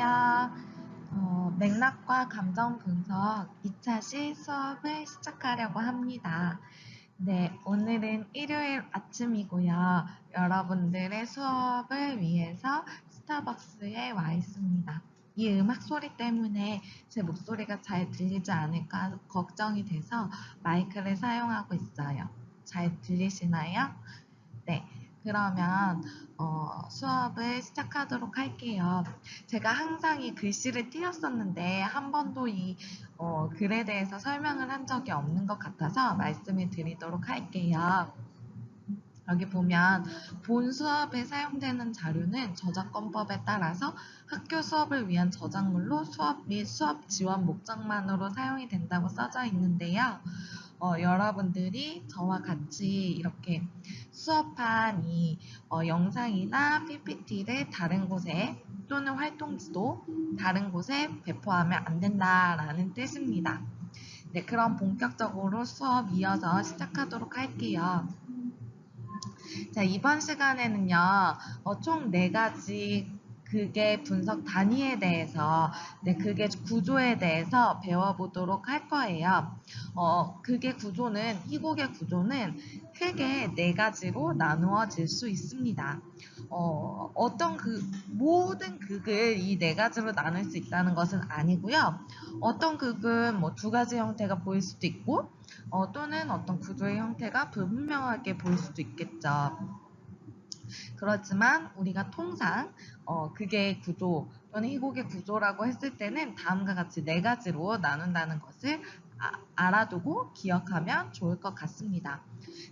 안녕하세요. 맥락과 감정 분석 2차 시 수업을 시작하려고 합니다. 네, 오늘은 일요일 아침이고요. 여러분들의 수업을 위해서 스타벅스에 와 있습니다. 이 음악 소리 때문에 제 목소리가 잘 들리지 않을까 걱정이 돼서 마이크를 사용하고 있어요. 잘 들리시나요? 네, 그러면 수업을 시작하도록 할게요. 제가 항상 이 글씨를 띄었었는데 한 번도 이 글에 대해서 설명을 한 적이 없는 것 같아서 말씀을 드리도록 할게요. 여기 보면 본 수업에 사용되는 자료는 저작권법에 따라서 학교 수업을 위한 저작물로 수업 및 수업 지원 목적만으로 사용이 된다고 써져 있는데요. 여러분들이 저와 같이 이렇게 수업한 이 영상이나 PPT를 다른 곳에 또는 활동지도 다른 곳에 배포하면 안 된다라는 뜻입니다. 네, 그럼 본격적으로 수업 이어서 시작하도록 할게요. 자, 이번 시간에는요, 총 4가지 극의 분석 단위에 대해서, 극의 구조에 대해서 배워보도록 할 거예요. 극의 구조는, 희곡의 구조는 크게 4가지로 나누어질 수 있습니다. 모든 극을 이 4가지로 나눌 수 있다는 것은 아니고요. 어떤 극은 뭐 2가지 형태가 보일 수도 있고, 또는 어떤 구조의 형태가 불분명하게 보일 수도 있겠죠. 그렇지만 우리가 통상 극의 구조 또는 희곡의 구조라고 했을 때는 다음과 같이 4가지로 나눈다는 것을 알아두고 기억하면 좋을 것 같습니다.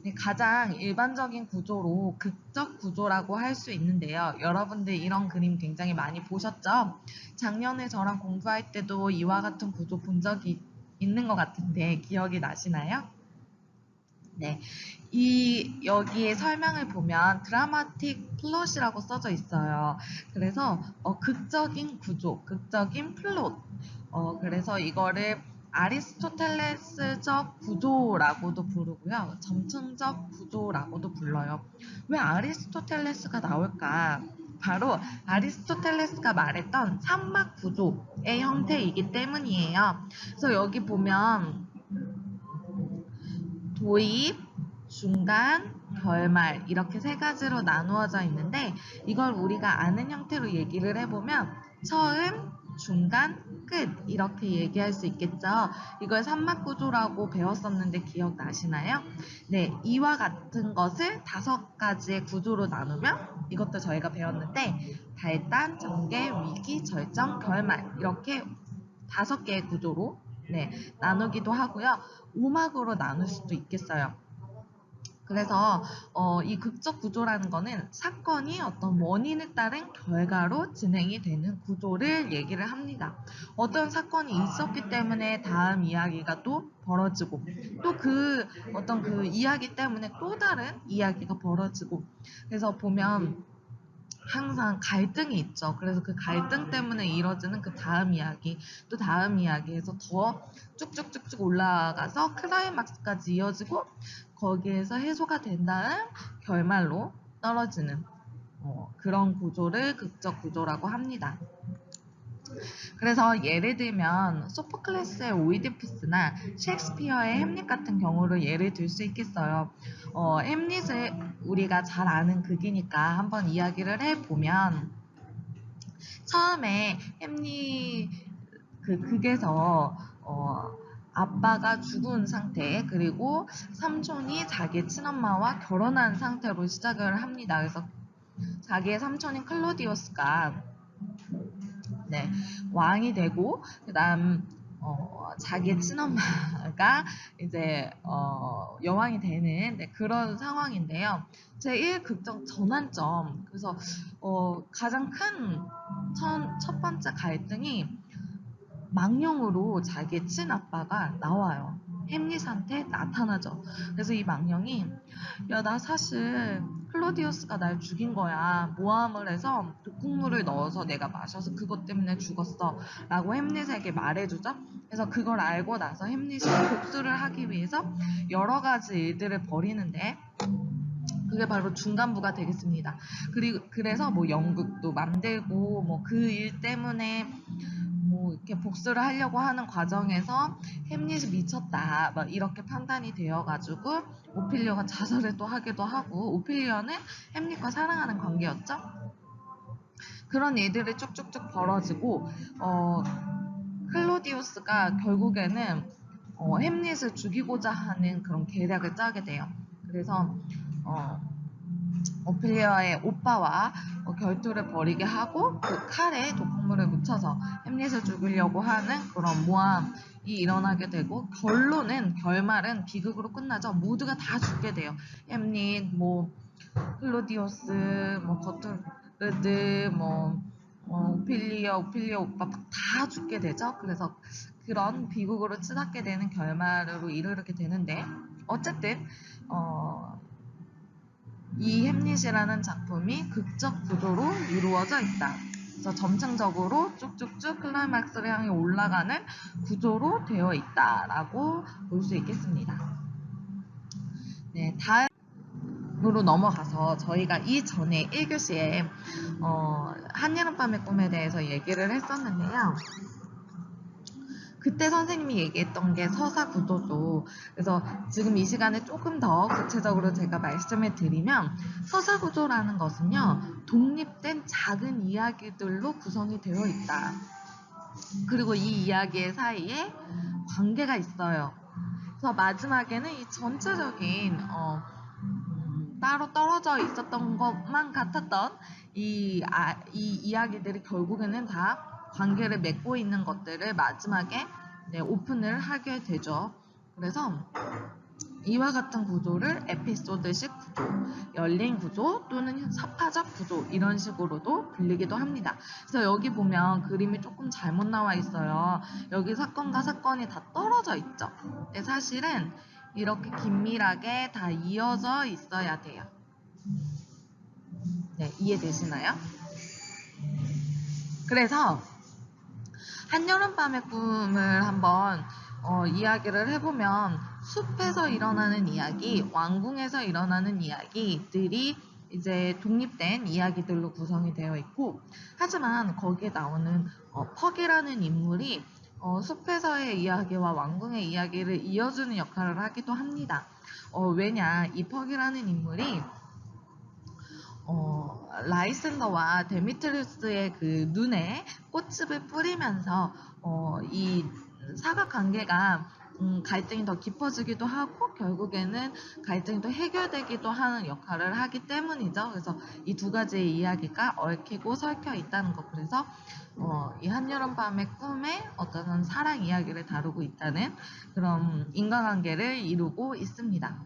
네, 가장 일반적인 구조로 극적 구조라고 할 수 있는데요. 여러분들 이런 그림 굉장히 많이 보셨죠? 작년에 저랑 공부할 때도 이와 같은 구조 본 적이 있는 것 같은데 기억이 나시나요? 네, 여기에 설명을 보면 드라마틱 플롯이라고 써져 있어요. 그래서 극적인 구조, 극적인 플롯. 그래서 이거를 아리스토텔레스적 구조라고도 부르고요. 점층적 구조라고도 불러요. 왜 아리스토텔레스가 나올까? 바로 아리스토텔레스가 말했던 삼막 구조의 형태이기 때문이에요. 그래서 여기 보면 도입, 중간, 결말 이렇게 3가지로 나누어져 있는데 이걸 우리가 아는 형태로 얘기를 해보면 처음, 중간, 끝 이렇게 얘기할 수 있겠죠. 이걸 삼막구조라고 배웠었는데 기억나시나요? 네, 이와 같은 것을 5가지의 구조로 나누면 이것도 저희가 배웠는데 발단, 전개, 위기, 절정, 결말 이렇게 5개의 구조로 나누기도 하고요. 5막으로 나눌 수도 있겠어요. 그래서 이 극적 구조라는 거는 사건이 어떤 원인에 따른 결과로 진행이 되는 구조를 얘기를 합니다. 어떤 사건이 있었기 때문에 다음 이야기가 또 벌어지고 또 어떤 그 이야기 때문에 또 다른 이야기가 벌어지고 그래서 보면 항상 갈등이 있죠. 그래서 그 갈등 때문에 이뤄지는 그 다음 이야기, 또 다음 이야기에서 더 쭉쭉쭉쭉 올라가서 클라이막스까지 이어지고 거기에서 해소가 된 다음 결말로 떨어지는 그런 구조를 극적 구조라고 합니다. 그래서 예를 들면 소포클레스의 오이디푸스나 셰익스피어의 햄릿 같은 경우를 예를 들 수 있겠어요. 햄릿을 우리가 잘 아는 극이니까 한번 이야기를 해보면 처음에 햄릿 그 극에서 아빠가 죽은 상태 그리고 삼촌이 자기 친엄마와 결혼한 상태로 시작을 합니다. 그래서 자기의 삼촌인 클로디우스가 왕이 되고 그다음 자기 친엄마가 이제 여왕이 되는 그런 상황인데요. 제1극적 전환점 그래서 가장 큰 첫 번째 갈등이 망령으로 자기 친아빠가 나와요. 햄릿한테 나타나죠. 그래서 이 망령이 야, 나 사실 클로디우스가 날 죽인 거야. 모함을 해서 독국물을 넣어서 내가 마셔서 그것 때문에 죽었어. 라고 햄릿에게 말해주죠. 그래서 그걸 알고 나서 햄릿이 복수를 하기 위해서 여러 가지 일들을 벌이는데 그게 바로 중간부가 되겠습니다. 그리고 그래서 뭐 연극도 만들고 뭐 그 일 때문에 뭐 이렇게 복수를 하려고 하는 과정에서 햄릿이 미쳤다 막 이렇게 판단이 되어가지고 오피리어가 자살을 또 하기도 하고, 오피리어는 햄릿과 사랑하는 관계였죠. 그런 일들이 쭉쭉쭉 벌어지고 클로디우스가 결국에는 햄릿을 죽이고자 하는 그런 계략을 짜게 돼요. 그래서 오피리아의 오빠와 결투를 벌이게 하고 그 칼에 독극물을 묻혀서 햄릿을 죽이려고 하는 그런 모함이 일어나게 되고, 결말은 비극으로 끝나죠. 모두가 다 죽게 돼요. 햄릿, 뭐 클로디오스, 뭐 거투르드, 뭐 오피리아 오빠 다 죽게 되죠. 그래서 그런 비극으로 치닫게 되는 결말으로 이르게 되는데, 어쨌든 이 햄릿이라는 작품이 극적 구조로 이루어져 있다. 그래서 점층적으로 쭉쭉쭉 클라이맥스를 향해 올라가는 구조로 되어 있다라고 볼 수 있겠습니다. 네, 다음으로 넘어가서 저희가 이전에 1교시에 한여름밤의 꿈에 대해서 얘기를 했었는데요. 그때 선생님이 얘기했던 게 서사 구조죠. 그래서 지금 이 시간에 조금 더 구체적으로 제가 말씀을 드리면, 서사 구조라는 것은요, 독립된 작은 이야기들로 구성이 되어 있다. 그리고 이 이야기의 사이에 관계가 있어요. 그래서 마지막에는 이 전체적인 따로 떨어져 있었던 것만 같았던 이 이야기들이 결국에는 다 관계를 맺고 있는 것들을 마지막에 오픈을 하게 되죠. 그래서 이와 같은 구조를 에피소드식 구조, 열린 구조 또는 사파적 구조, 이런 식으로도 불리기도 합니다. 그래서 여기 보면 그림이 조금 잘못 나와 있어요. 여기 사건과 사건이 다 떨어져 있죠. 근데 사실은 이렇게 긴밀하게 다 이어져 있어야 돼요. 네, 이해되시나요? 그래서 한여름밤의 꿈을 한번 이야기를 해보면, 숲에서 일어나는 이야기, 왕궁에서 일어나는 이야기들이 이제 독립된 이야기들로 구성이 되어 있고, 하지만 거기에 나오는 퍽이라는 인물이 숲에서의 이야기와 왕궁의 이야기를 이어주는 역할을 하기도 합니다. 왜냐, 이 퍽이라는 인물이 라이센더와 데미트리우스의 그 눈에 꽃즙을 뿌리면서 이 사각관계가 갈등이 더 깊어지기도 하고 결국에는 갈등이 더 해결되기도 하는 역할을 하기 때문이죠. 그래서 이 두 가지의 이야기가 얽히고 설켜 있다는 것. 그래서 이 한여름밤의 꿈에 어떤 사랑 이야기를 다루고 있다는 그런 인과관계를 이루고 있습니다.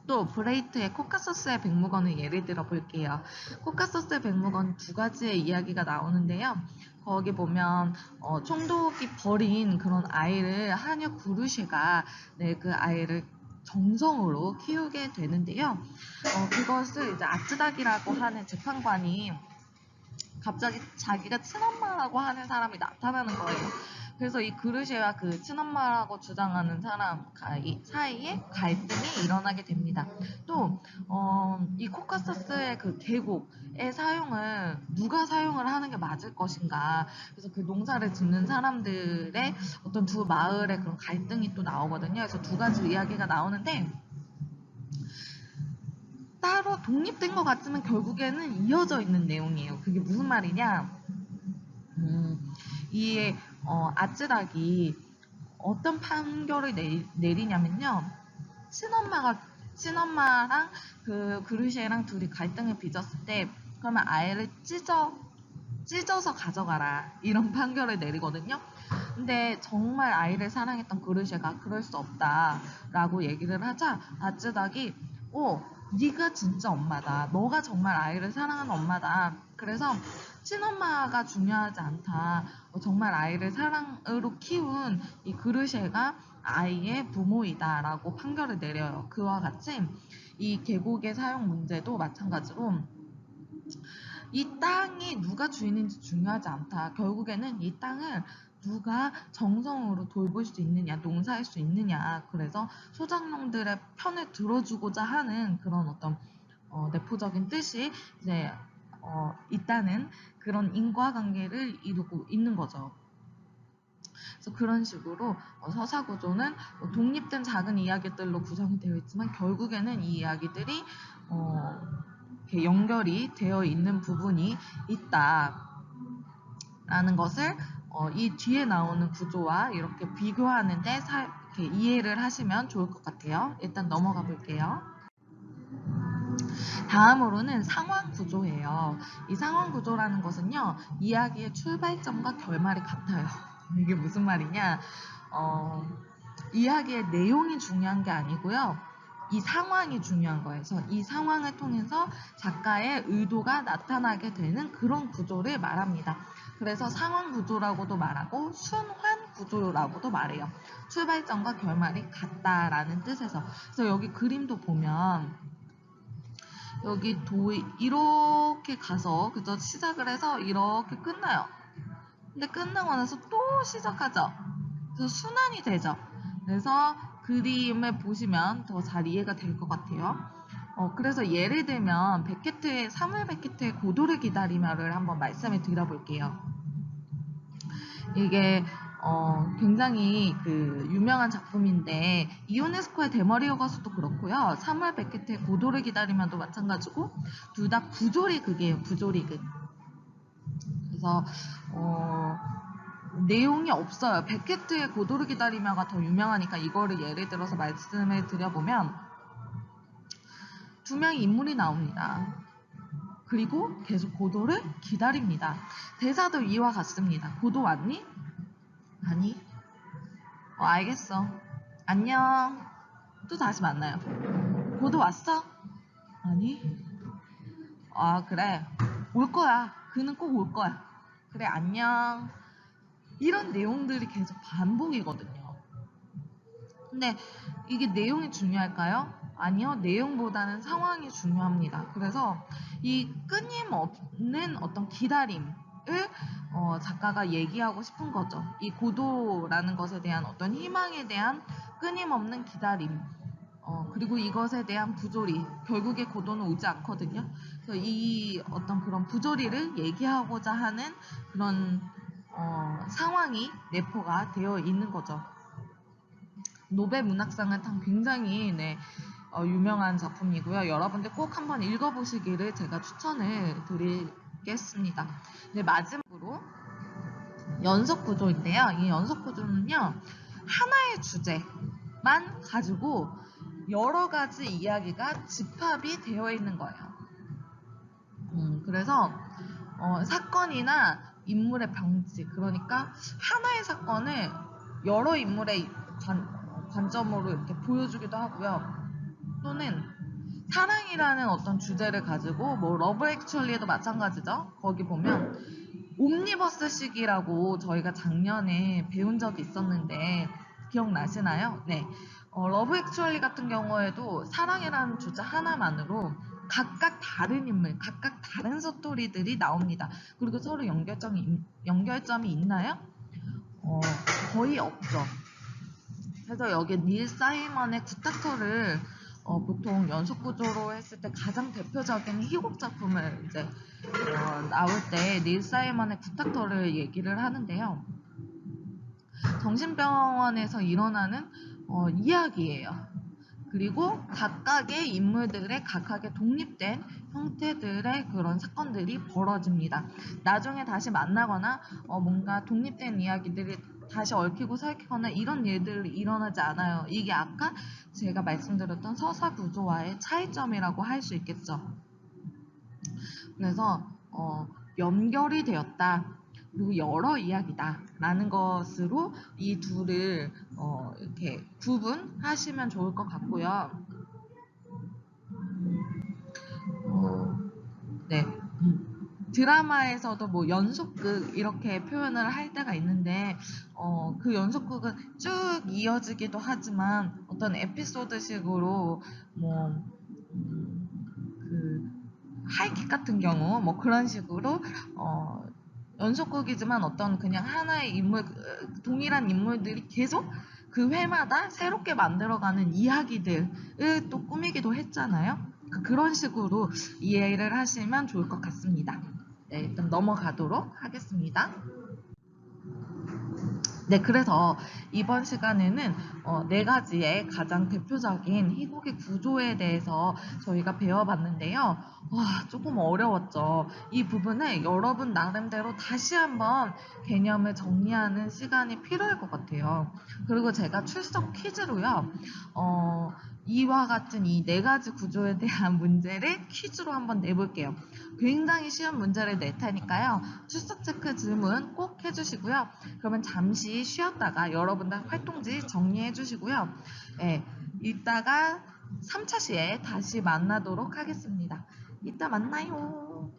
또 브레이트의 코카소스의 백무건을 예를 들어 볼게요. 코카소스의 백무건 두 가지의 이야기가 나오는데요. 거기 보면 총독이 버린 그런 아이를 하녀 구르쉐가 그 아이를 정성으로 키우게 되는데요. 그것을 이제 아츠닥이라고 하는 재판관이 갑자기 자기가 친엄마라고 하는 사람이 나타나는 거예요. 그래서 이 그르쉐와 그 친엄마라고 주장하는 사람 사이에 갈등이 일어나게 됩니다. 또 이 코카서스의 그 계곡의 사용을 누가 사용을 하는 게 맞을 것인가. 그래서 그 농사를 짓는 사람들의 어떤 두 마을의 그런 갈등이 또 나오거든요. 그래서 두 가지 이야기가 나오는데, 따로 독립된 것 같지만 결국에는 이어져 있는 내용이에요. 그게 무슨 말이냐? 이 아츠닥이 어떤 판결을 내리냐면요. 친엄마랑 그 그루시에랑 둘이 갈등을 빚었을 때, 그러면 아이를 찢어서 가져가라, 이런 판결을 내리거든요. 근데 정말 아이를 사랑했던 그루시에가 그럴 수 없다라고 얘기를 하자, 아츠닥이 네가 진짜 엄마다. 너가 정말 아이를 사랑하는 엄마다. 그래서 친엄마가 중요하지 않다. 정말 아이를 사랑으로 키운 이 그르쉐가 아이의 부모이다라고 판결을 내려요. 그와 같이 이 계곡의 사용 문제도 마찬가지로 이 땅이 누가 주인인지 중요하지 않다. 결국에는 이 땅을 누가 정성으로 돌볼 수 있느냐, 농사할 수 있느냐. 그래서 소작농들의 편을 들어주고자 하는 그런 어떤 내포적인 뜻이 이제 있다는 그런 인과관계를 이루고 있는 거죠. 그래서 그런 식으로 서사구조는 독립된 작은 이야기들로 구성이 되어 있지만 결국에는 이 이야기들이 이렇게 연결이 되어 있는 부분이 있다라는 것을 이 뒤에 나오는 구조와 이렇게 비교하는데 이렇게 이해를 하시면 좋을 것 같아요. 일단 넘어가 볼게요. 다음으로는 상황 구조예요. 이 상황 구조라는 것은요, 이야기의 출발점과 결말이 같아요. 이게 무슨 말이냐? 이야기의 내용이 중요한 게 아니고요. 이 상황이 중요한 거예요. 그래서 이 상황을 통해서 작가의 의도가 나타나게 되는 그런 구조를 말합니다. 그래서 상황 구조라고도 말하고 순환 구조라고도 말해요. 출발점과 결말이 같다라는 뜻에서. 그래서 여기 그림도 보면 여기 이렇게 가서 그저 시작을 해서 이렇게 끝나요. 근데 끝나고 나서 또 시작하죠. 그래서 순환이 되죠. 그래서 그림을 보시면 더 잘 이해가 될 것 같아요. 그래서 예를 들면 사무엘 베케트의 고도를 기다리며를 한번 말씀을 드려볼게요. 이게 굉장히 그 유명한 작품인데 이오네스코의 대머리 여가수도 그렇고요. 사무엘 베케트의 고도를 기다리며도 마찬가지고 둘 다 부조리극이에요. 부조리극. 그래서 내용이 없어요. 베케트의 고도를 기다리며가 더 유명하니까 이거를 예를 들어서 말씀을 드려보면 두 명의 인물이 나옵니다. 그리고 계속 고도를 기다립니다. 대사도 이와 같습니다. 고도 왔니? 아니. 알겠어. 안녕. 또 다시 만나요. 고도 왔어? 아니. 그래. 올 거야. 그는 꼭 올 거야. 그래, 안녕. 이런 내용들이 계속 반복이거든요. 근데 이게 내용이 중요할까요? 아니요. 내용보다는 상황이 중요합니다. 그래서 이 끊임없는 어떤 기다림을 작가가 얘기하고 싶은 거죠. 이 고도라는 것에 대한 어떤 희망에 대한 끊임없는 기다림. 그리고 이것에 대한 부조리. 결국에 고도는 오지 않거든요. 그래서 이 어떤 그런 부조리를 얘기하고자 하는 그런 상황이 내포가 되어 있는 거죠. 노벨 문학상을 탄 굉장히 유명한 작품이고요. 여러분들 꼭 한번 읽어보시기를 제가 추천을 드리겠습니다. 마지막으로 연속구조인데요. 이 연속구조는요, 하나의 주제만 가지고 여러 가지 이야기가 집합이 되어 있는 거예요. 그래서 사건이나 인물의 병지, 그러니까 하나의 사건을 여러 인물의 관점으로 이렇게 보여주기도 하고요. 또는 사랑이라는 어떤 주제를 가지고 러브 액츄얼리에도 마찬가지죠. 거기 보면 옴니버스식이라고 저희가 작년에 배운 적이 있었는데 기억나시나요? 네. 러브 액츄얼리 같은 경우에도 사랑이라는 주제 하나만으로 각각 다른 인물, 각각 다른 스토리들이 나옵니다. 그리고 서로 연결점이 있나요? 거의 없죠. 그래서 여기 닐 사이먼의 굿닥터를 보통 연속구조로 했을 때 가장 대표적인 희곡 작품을 이제 나올 때 닐 사이먼의 굿닥터를 얘기를 하는데요. 정신병원에서 일어나는 이야기예요. 그리고 각각의 인물들의 각각의 독립된 형태들의 그런 사건들이 벌어집니다. 나중에 다시 만나거나 뭔가 독립된 이야기들이 다시 얽히고 설키거나 이런 일들이 일어나지 않아요. 이게 아까 제가 말씀드렸던 서사 구조와의 차이점이라고 할 수 있겠죠. 그래서 연결이 되었다. 그리고 여러 이야기다 라는 것으로 이 둘을 이렇게 구분하시면 좋을 것 같고요. 네. 드라마에서도 뭐 연속극 이렇게 표현을 할 때가 있는데 그 연속극은 쭉 이어지기도 하지만 어떤 에피소드식으로 그 하이킥 같은 경우 뭐 그런 식으로 연속극이지만 어떤 그냥 하나의 인물, 동일한 인물들이 계속 그 회마다 새롭게 만들어가는 이야기들을 또 꾸미기도 했잖아요. 그런 식으로 이해를 하시면 좋을 것 같습니다. 네, 일단 넘어가도록 하겠습니다. 네, 그래서 이번 시간에는 네 가지의 가장 대표적인 희곡의 구조에 대해서 저희가 배워봤는데요. 와, 조금 어려웠죠. 이 부분을 여러분 나름대로 다시 한번 개념을 정리하는 시간이 필요할 것 같아요. 그리고 제가 출석 퀴즈로요. 이와 같은 이 네 가지 구조에 대한 문제를 퀴즈로 한번 내볼게요. 굉장히 쉬운 문제를 낼 테니까요. 출석 체크 질문 꼭 해주시고요. 그러면 잠시 쉬었다가 여러분들 활동지 정리해 주시고요. 예, 이따가 3차 시에 다시 만나도록 하겠습니다. 이따 만나요.